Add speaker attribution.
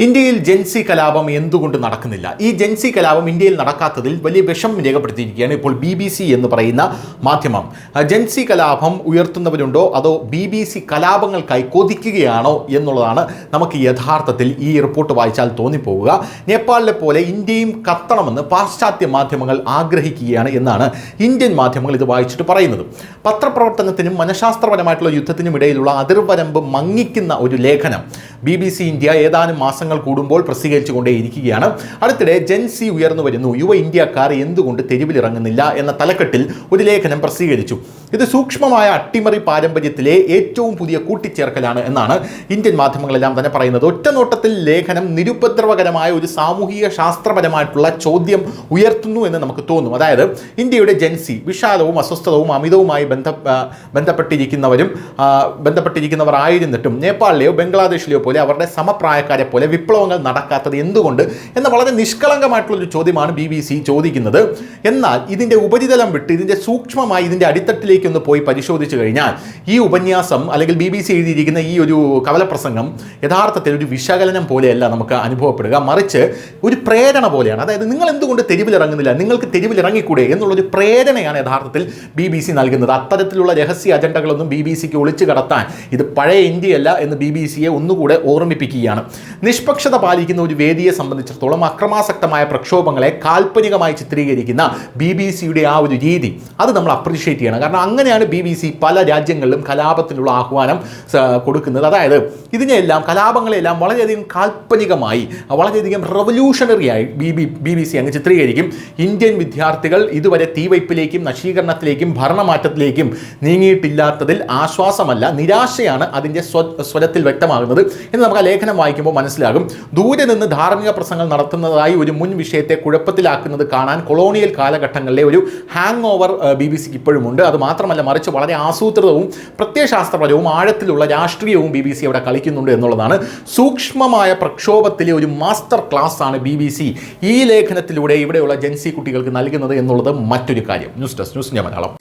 Speaker 1: ഇന്ത്യയിൽ ജെൻസി കലാപം എന്തുകൊണ്ട് നടക്കുന്നില്ല? ഈ ജെൻസി കലാപം ഇന്ത്യയിൽ നടക്കാത്തതിൽ വലിയ വിഷമം രേഖപ്പെടുത്തിയിരിക്കുകയാണ് ഇപ്പോൾ BBC എന്ന് പറയുന്ന മാധ്യമം. ജെൻസി കലാപം ഉയർത്തുന്നവരുണ്ടോ അതോ BBC കലാപങ്ങൾക്കായി കൊതിക്കുകയാണോ എന്നുള്ളതാണ് നമുക്ക് യഥാർത്ഥത്തിൽ ഈ റിപ്പോർട്ട് വായിച്ചാൽ തോന്നിപ്പോവുക. നേപ്പാളിലെ പോലെ ഇന്ത്യയും കത്തണമെന്ന് പാശ്ചാത്യ മാധ്യമങ്ങൾ ആഗ്രഹിക്കുകയാണ് എന്നാണ് ഇന്ത്യൻ മാധ്യമങ്ങൾ ഇത് വായിച്ചിട്ട് പറയുന്നത്. പത്രപ്രവർത്തനത്തിനും മനഃശാസ്ത്രപരമായിട്ടുള്ള യുദ്ധത്തിനും ഇടയിലുള്ള അതിർവരമ്പ് മങ്ങിക്കുന്ന ഒരു ലേഖനം BBC ഇന്ത്യ ഏതാനും മാസങ്ങൾ കൂടുമ്പോൾ പ്രസിദ്ധീകരിച്ചുകൊണ്ടേയിരിക്കുകയാണ്. അടുത്തിടെ ജെൻസി ഉയർന്നു വരുന്നു, യുവ ഇന്ത്യക്കാർ എന്തുകൊണ്ട് തെരുവിലിറങ്ങുന്നില്ല എന്ന തലക്കെട്ടിൽ ഒരു ലേഖനം പ്രസിദ്ധീകരിച്ചു. ഇത് സൂക്ഷ്മമായ അട്ടിമറി പാരമ്പര്യത്തിലെ ഏറ്റവും പുതിയ കൂട്ടിച്ചേർക്കലാണ് എന്നാണ് ഇന്ത്യൻ മാധ്യമങ്ങളെല്ലാം തന്നെ പറയുന്നത്. ഒറ്റനോട്ടത്തിൽ ലേഖനം നിരുപദ്രവകരമായ ഒരു സാമൂഹിക ശാസ്ത്രപരമായിട്ടുള്ള ചോദ്യം ഉയർത്തുന്നു എന്ന് നമുക്ക് തോന്നും. അതായത് ഇന്ത്യയുടെ ജെൻസി വിശാലവും അസ്വസ്ഥതവും അമിതവുമായി ബന്ധപ്പെട്ടിരിക്കുന്നവരായിരുന്നിട്ടും നേപ്പാളിലെയോ ബംഗ്ലാദേശിലെയോ പോലെ അവരുടെ സമപ്രായക്കാരെ പോലെ വിപ്ലവങ്ങൾ നടക്കാത്തത് എന്തുകൊണ്ട് എന്ന വളരെ നിഷ്കളങ്കമായിട്ടുള്ളൊരു ചോദ്യമാണ് BBC ചോദിക്കുന്നത്. എന്നാൽ ഇതിൻ്റെ ഉപരിതലം വിട്ട് ഇതിൻ്റെ സൂക്ഷ്മമായി ഇതിൻ്റെ അടിത്തട്ടിലേക്കൊന്ന് പോയി പരിശോധിച്ചു കഴിഞ്ഞാൽ ഈ ഉപന്യാസം അല്ലെങ്കിൽ BBC എഴുതിയിരിക്കുന്ന ഈ ഒരു കവലപ്രസംഗം യഥാർത്ഥത്തിൽ ഒരു വിശകലനം പോലെയല്ല നമുക്ക് അനുഭവപ്പെടുക, മറിച്ച് ഒരു പ്രേരണ പോലെയാണ്. അതായത് നിങ്ങൾ എന്തുകൊണ്ട് തെരുവിലിറങ്ങുന്നില്ല, നിങ്ങൾക്ക് തെരുവിലിറങ്ങിക്കൂടെ എന്നുള്ളൊരു പ്രേരണയാണ് യഥാർത്ഥത്തിൽ BBC നൽകുന്നത്. അത്തരത്തിലുള്ള രഹസ്യ അജണ്ടകളൊന്നും BBCക്ക് ഒളിച്ചു കടത്താൻ ഇത് പഴയ ഇന്ത്യയല്ല എന്ന് BBCയെ ഒന്നുകൂടെ ഓർമ്മിപ്പിക്കുകയാണ്. നിഷ്പക്ഷത പാലിക്കുന്ന ഒരു വേദിയെ സംബന്ധിച്ചിടത്തോളം അക്രമാസക്തമായ പ്രക്ഷോഭങ്ങളെ കാൽപ്പനികമായി ചിത്രീകരിക്കുന്ന BBCയുടെ ആ ഒരു രീതി അത് നമ്മൾ അപ്രീഷിയേറ്റ് ചെയ്യണം. കാരണം അങ്ങനെയാണ് BBC പല രാജ്യങ്ങളിലും കലാപത്തിനുള്ള ആഹ്വാനം കൊടുക്കുന്നത്. അതായത് ഇതിനെല്ലാം കലാപങ്ങളെല്ലാം വളരെയധികം കാൽപ്പനികമായി വളരെയധികം റവല്യൂഷണറിയായി BBC അങ്ങ് ചിത്രീകരിക്കും. ഇന്ത്യൻ വിദ്യാർത്ഥികൾ ഇതുവരെ തീവയ്പ്പിലേക്കും നശീകരണത്തിലേക്കും ഭരണമാറ്റത്തിലേക്കും നീങ്ങിയിട്ടില്ലാത്തതിൽ ആശ്വാസമല്ല, നിരാശയാണ് അതിൻ്റെ സ്വരത്തിൽ വ്യക്തമാകുന്നത് എന്ന് നമുക്ക് ആ ലേഖനം വായിക്കുമ്പോൾ മനസ്സിലാകും. ദൂരെ നിന്ന് ധാർമ്മിക പ്രസംഗങ്ങൾ നടത്തുന്നതായി ഒരു മുൻ വിഷയത്തെ കുഴപ്പത്തിലാക്കുന്നത് കാണാൻ കൊളോണിയൽ കാലഘട്ടങ്ങളിലെ ഒരു ഹാങ് ഓവർ BBCക്ക് ഇപ്പോഴുമുണ്ട്. അത് മാത്രമല്ല, മറിച്ച് വളരെ ആസൂത്രിതവും പ്രത്യയശാസ്ത്രപരവും ആഴത്തിലുള്ള രാഷ്ട്രീയവും BBC അവിടെ കളിക്കുന്നുണ്ട് എന്നുള്ളതാണ്. സൂക്ഷ്മമായ പ്രക്ഷോഭത്തിലെ ഒരു മാസ്റ്റർ ക്ലാസ് ആണ് BBC ഈ ലേഖനത്തിലൂടെ ഇവിടെയുള്ള ജെൻസി കുട്ടികൾക്ക് നൽകുന്നത് എന്നുള്ളത് മറ്റൊരു കാര്യം. News desk, news India Malayalam.